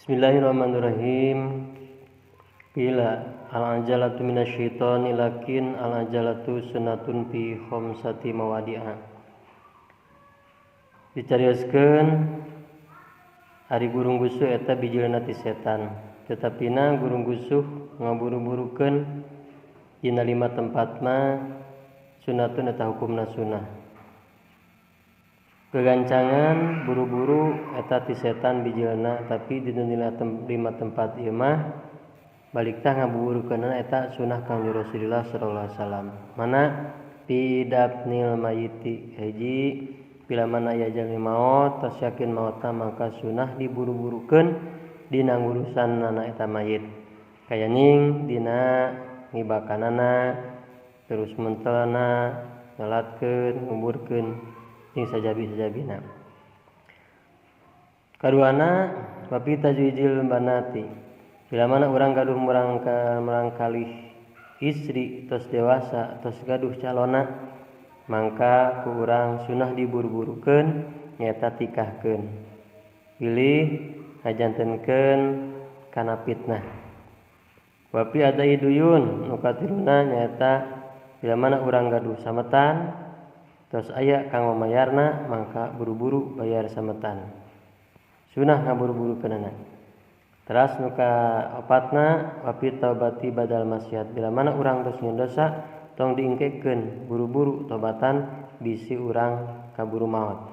Bismillahirrahmanirrahim. Qila al-ajalatu minasyaitani lakin al-ajalatu sunnatun fi khamsati mawadi'a. Dicarioskeun ari gurung gusuh eta bijilna ti setan, tetapina gurung gusuh ngaburu-burukeun dina 5 tempatna sunnatun eta hukumna sunnah. Kegancangan buru-buru eta ti setan bijilna, tapi di 5 tempat ieu mah balik tah ngabuburukeunna eta sunnah Kangjeng Rasulullah sallallahu alaihi wasallam. Mana fi dafnil mayiti, hiji bila mana aya jalmi maot tos yakin maotna maka sunnah diburu-burukeun dina ngurusanna eta mayit. Kayaning dina ngibakanana, terus mentelna, ngalatkeun, nguburkeun jeung sajabi-sajabina. Kaduana wapi tajwijil banati, bila mana urang gaduh merangkalih istri tos dewasa tos gaduh calona, mangka ku urang sunnah diburu-burukeun nyaeta tikahkeun. Pilih ngajantenkeun kana fitnah. Wapi adai duyun nu katiluna nyaeta bila mana urang gaduh sametan tos aya kang mamayarna mangka buru-buru bayar sametan. Sunnah ngaburu-burukeunana. Teras nu kaopatna wapi taubati badal maksiat, bila mana urang tos nyieun dosa tong diingkekeun buru-buru tobatan bisi urang kaburu maot.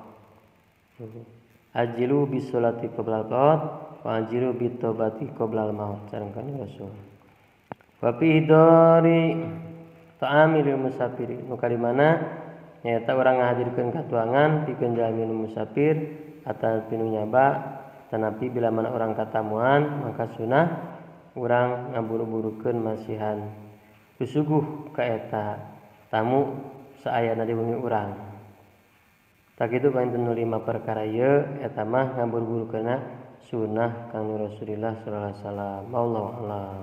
Ajilu bisolati qoblal maut wa ajilu bitobati qoblal maut sareng Kanjeng Rasul. Wapi hidori ta'amil musafiri, nu kalimana nyaeta urang ngahadirkeun katuangan pikeun jalmi nu musafir ataupun nu nyaba, tanapi bila mana urang katamuan maka sunnah urang ngaburu-burukeun masihan susuguh ka eta tamu saayana di bumi urang. Tak kitu painten nu 5 perkara ieu eta mah ngaburu-burukeunna sunnah Kangjeng Rasulullah sallallahu alaihi wasallam. Wallahu a'lam.